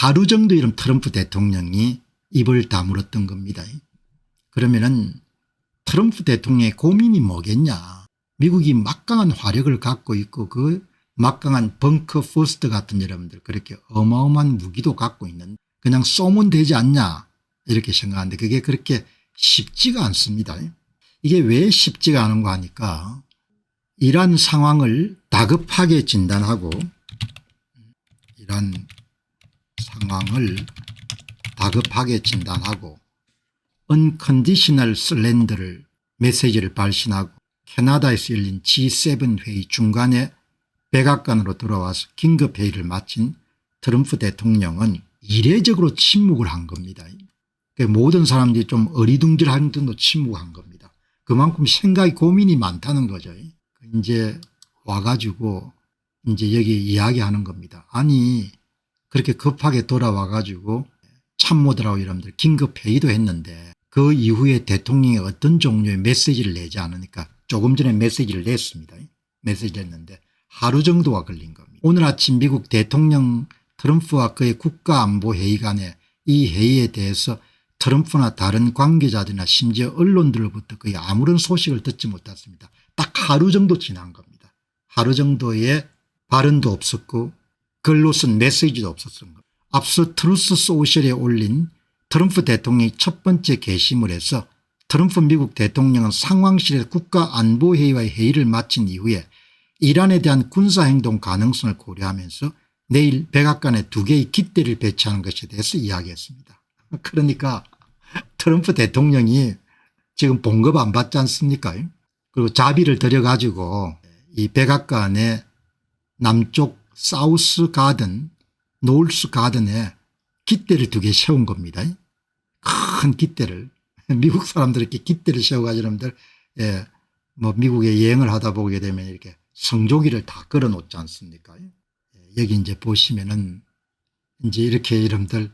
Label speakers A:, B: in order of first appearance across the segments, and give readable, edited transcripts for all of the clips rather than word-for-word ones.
A: 하루 정도 이런 트럼프 대통령이 입을 다물었던 겁니다. 그러면은 트럼프 대통령의 고민이 뭐겠냐. 미국이 막강한 화력을 갖고 있고 그 막강한 벙커 포스트 같은 여러분들 그렇게 어마어마한 무기도 갖고 있는 그냥 쏘면 되지 않냐 이렇게 생각하는데 그게 그렇게 쉽지가 않습니다. 이게 왜 쉽지가 않은가 하니까 이러한 상황을 다급하게 진단하고 이러한 상황을 다급하게 진단하고 언컨디셔널 슬렌더를 메시지를 발신하고 캐나다에서 열린 G7 회의 중간에 백악관으로 돌아와서 긴급회의를 마친 트럼프 대통령은 이례적으로 침묵을 한 겁니다. 모든 사람들이 좀 어리둥절한 정도 침묵한 겁니다. 그만큼 생각이 고민이 많다는 거죠. 이제 와가지고 이제 여기 이야기하는 겁니다. 아니 그렇게 급하게 돌아와 가지고 참모들하고 여러분들 긴급회의도 했는데 그 이후에 대통령이 어떤 종류의 메시지를 내지 않으니까 조금 전에 메시지를 냈습니다. 메시지를 냈는데 하루 정도가 걸린 겁니다. 오늘 아침 미국 대통령 트럼프와 그의 국가안보회의 간에 이 회의에 대해서 트럼프나 다른 관계자들이나 심지어 언론들로부터 거의 아무런 소식을 듣지 못했습니다. 딱 하루 정도 지난 겁니다. 하루 정도의 발언도 없었고 글로 쓴 메시지도 없었던 겁니다. 앞서 트루스 소셜에 올린 트럼프 대통령이 첫 번째 게시물에서 트럼프 미국 대통령은 상황실에서 국가안보회의와의 회의를 마친 이후에 이란에 대한 군사행동 가능성을 고려하면서 내일 백악관에 2개의 깃대를 배치하는 것에 대해서 이야기했습니다. 그러니까 트럼프 대통령이 지금 봉급 안 받지 않습니까? 그리고 자비를 들여가지고 이 백악관의 남쪽 사우스 가든 노스 가든에 깃대를 2개 세운 겁니다. 큰 깃대를 미국 사람들 이렇게 깃대를 세워가지고 여러분들 뭐 미국에 여행을 하다 보게 되면 이렇게 성조기를 다 걸어 놓지 않습니까? 여기 이제 보시면은 이제 이렇게 여러분들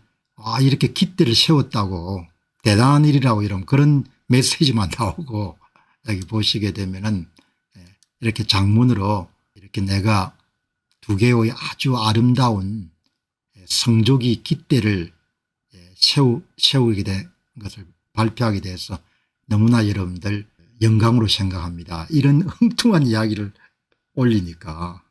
A: 이렇게 깃대를 세웠다고 대단한 일이라고 이런 그런 메시지만 나오고 여기 보시게 되면은 이렇게 장문으로 이렇게 내가 2개의 아주 아름다운 성조기 깃대를 세우게 된 것을 발표하게 돼서 너무나 여러분들 영광으로 생각합니다. 이런 엉뚱한 이야기를 올리니까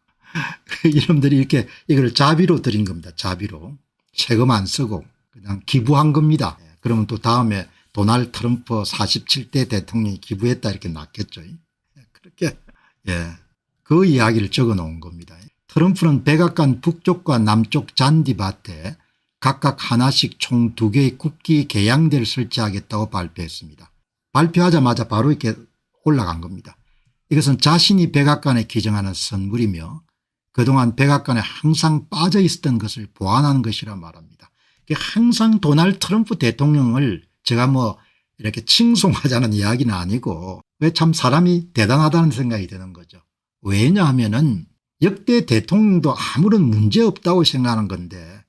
A: 여러분들이 이렇게 이걸 자비로 드린 겁니다. 자비로 세금 안 쓰고 그냥 기부한 겁니다. 그러면 또 다음에 도널드 트럼프 47대 대통령이 기부했다 이렇게 났겠죠. 그렇게 그 이야기를 적어 놓은 겁니다. 트럼프는 백악관 북쪽과 남쪽 잔디밭에 각각 하나씩 총 2개의 국기 개양대를 설치하겠다고 발표했습니다. 발표하자마자 바로 이렇게 올라간 겁니다. 이것은 자신이 백악관에 기증하는 선물이며 그동안 백악관에 항상 빠져 있었던 것을 보완하는 것이라 말합니다. 항상 도널드 트럼프 대통령을 제가 뭐 이렇게 칭송하자는 이야기는 아니고 왜 참 사람이 대단하다는 생각이 드는 거죠. 왜냐하면은 역대 대통령도 아무런 문제 없다고 생각하는 건데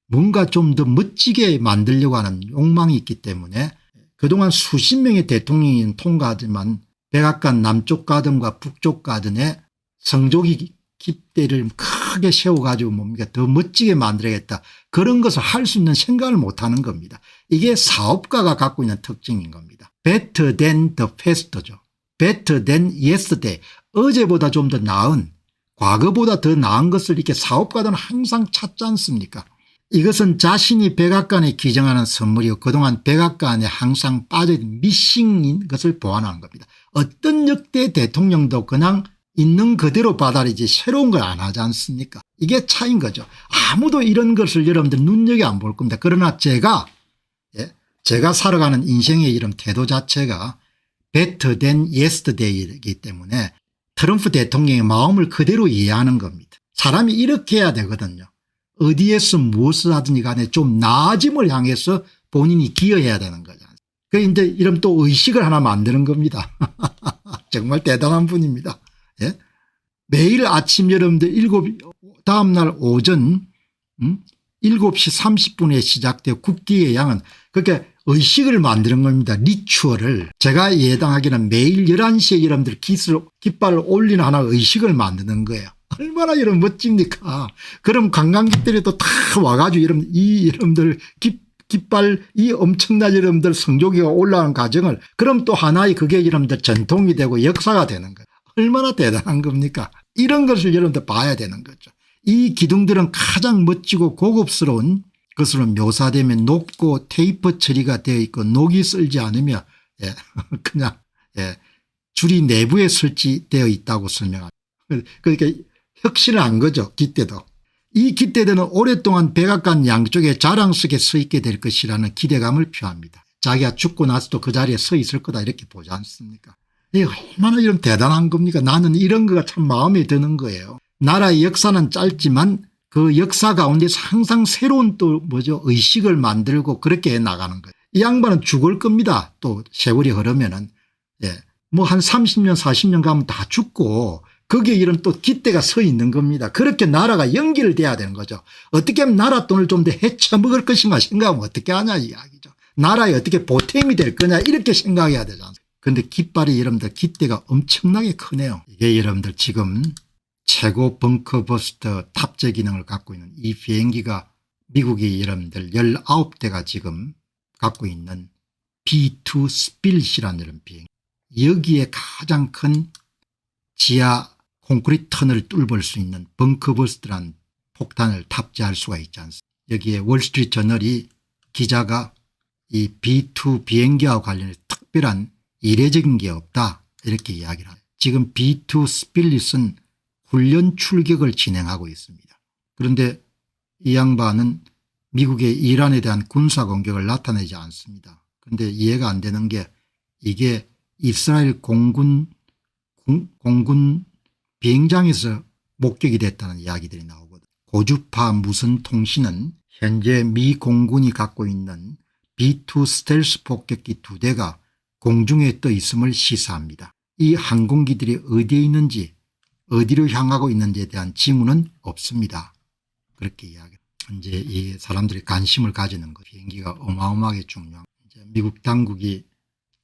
A: 뭔가 좀 더 멋지게 만들려고 하는 욕망이 있기 때문에 그동안 수십 명의 대통령이 통과하지만 백악관 남쪽 가든과 북쪽 가든에 성조기 깃대를 크게 세워가지고 뭡니까 더 멋지게 만들어야겠다 그런 것을 할 수 있는 생각을 못하는 겁니다. 이게 사업가가 갖고 있는 특징인 겁니다. Better than the past죠. Better than yesterday. 어제보다 좀 더 나은 과거보다 더 나은 것을 이렇게 사업가들은 항상 찾지 않습니까? 이것은 자신이 백악관에 기증하는 선물이고 그동안 백악관에 항상 빠져있는 미싱인 것을 보완하는 겁니다. 어떤 역대 대통령도 그냥 있는 그대로 받아들이지 새로운 걸 안 하지 않습니까? 이게 차이인 거죠. 아무도 이런 것을 여러분들 눈여겨 안 볼 겁니다. 그러나 제가 살아가는 인생의 이런 태도 자체가 better than yesterday이기 때문에 트럼프 대통령의 마음을 그대로 이해하는 겁니다. 사람이 이렇게 해야 되거든요. 어디에서 무엇을 하든지 간에 좀 나아짐을 향해서 본인이 기여해야 되는 거죠. 그런데 이런 또 의식을 하나 만드는 겁니다. 정말 대단한 분입니다. 매일 아침 여러분들 다음날 오전 7시 30분에 시작되어 국기의 양은 그렇게 의식을 만드는 겁니다. 리추얼을. 제가 예당하기는 매일 11시에 여러분들 깃발을 올리는 하나 의식을 만드는 거예요. 얼마나 이런 멋집니까? 그럼 관광객들이 또 다 와가지고 여러분들 깃발 이 엄청난 여러분들 성조기가 올라가는 과정을 그럼 또 하나의 그게 여러분들 전통이 되고 역사가 되는 거예요. 얼마나 대단한 겁니까? 이런 것을 여러분들 봐야 되는 거죠. 이 기둥들은 가장 멋지고 고급스러운 것으로 묘사되면 높고 테이프 처리가 되어 있고 녹이 쓸지 않으며 그냥 줄이 내부에 설치되어 있다고 설명합니다. 그러니까 혁신을 한 거죠. 깃대도. 이 깃대들은 오랫동안 백악관 양쪽에 자랑스럽게 서 있게 될 것이라는 기대감을 표합니다. 자기가 죽고 나서도 그 자리에 서 있을 거다 이렇게 보지 않습니까? 이게 얼마나 이런 대단한 겁니까? 나는 이런 거가 참 마음에 드는 거예요. 나라의 역사는 짧지만 그 역사 가운데서 항상 새로운 또 의식을 만들고 그렇게 해 나가는 거예요. 이 양반은 죽을 겁니다. 또 세월이 흐르면은 뭐 한 30년 40년 가면 다 죽고 거기에 이런 또 깃대가 서 있는 겁니다. 그렇게 나라가 연결돼야 되는 거죠. 어떻게 하면 나라 돈을 좀 더 헤쳐먹을 것인가 생각하면 어떻게 하냐 이야기죠. 나라에 어떻게 보탬이 될 거냐 이렇게 생각해야 되지 않습니까? 그런데 깃발이 여러분들 깃대가 엄청나게 크네요. 이게 여러분들 지금 최고 벙커버스터 탑재 기능을 갖고 있는 이 비행기가 미국이 여러분들 19대가 지금 갖고 있는 B2 스피릿이라는 이런 비행기. 여기에 가장 큰 지하 콘크리트 터널을 뚫을 수 있는 벙커버스트라는 폭탄을 탑재할 수가 있지 않습니까? 여기에 월스트리트 저널이 기자가 이 B2 비행기와 관련해서 특별한 이례적인 게 없다 이렇게 이야기를 합니다. 지금 B2 스피릿은 훈련 출격을 진행하고 있습니다. 그런데 이 양반은 미국의 이란에 대한 군사 공격을 나타내지 않습니다. 그런데 이해가 안 되는 게 이게 이스라엘 공군 비행장에서 목격이 됐다는 이야기들이 나오거든요. 고주파 무선 통신은 현재 미 공군이 갖고 있는 B2 스텔스 폭격기 2대가 공중에 떠 있음을 시사합니다. 이 항공기들이 어디에 있는지 어디로 향하고 있는지에 대한 징후는 없습니다. 그렇게 이야기합니다. 이제 이 사람들이 관심을 가지는 것, 비행기가 어마어마하게 중요한 이제 미국 당국이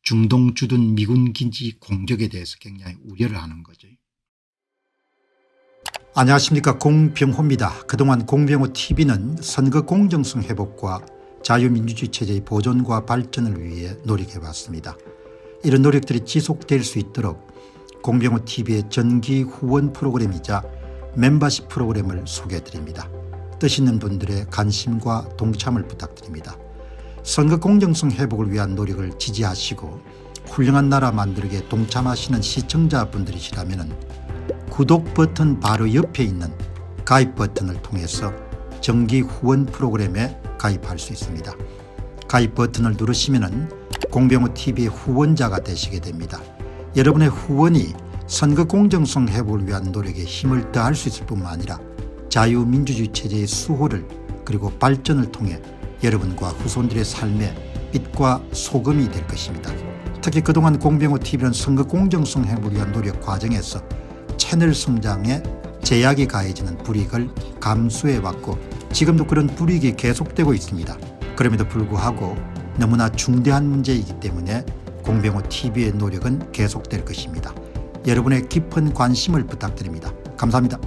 A: 중동 주둔 미군 기지 공격에 대해서 굉장히 우려를 하는 거죠. 안녕하십니까, 공병호입니다. 그동안 공병호 TV는 선거 공정성 회복과 자유민주주의 체제의 보존과 발전을 위해 노력해왔습니다. 이런 노력들이 지속될 수 있도록 공병호 TV의 정기 후원 프로그램이자 멤버십 프로그램을 소개해드립니다. 뜻 있는 분들의 관심과 동참을 부탁드립니다. 선거 공정성 회복을 위한 노력을 지지하시고 훌륭한 나라 만들기에 동참하시는 시청자분들이시라면 구독 버튼 바로 옆에 있는 가입 버튼을 통해서 정기 후원 프로그램에 가입할 수 있습니다. 가입 버튼을 누르시면 공병호 TV의 후원자가 되시게 됩니다. 여러분의 후원이 선거 공정성 회복을 위한 노력에 힘을 더할 수 있을 뿐만 아니라 자유민주주의 체제의 수호를 그리고 발전을 통해 여러분과 후손들의 삶에 빛과 소금이 될 것입니다. 특히 그동안 공병호 TV는 선거 공정성 회복을 위한 노력 과정에서 채널 성장에 제약이 가해지는 불이익을 감수해왔고 지금도 그런 불이익이 계속되고 있습니다. 그럼에도 불구하고 너무나 중대한 문제이기 때문에 공병호 TV의 노력은 계속될 것입니다. 여러분의 깊은 관심을 부탁드립니다. 감사합니다.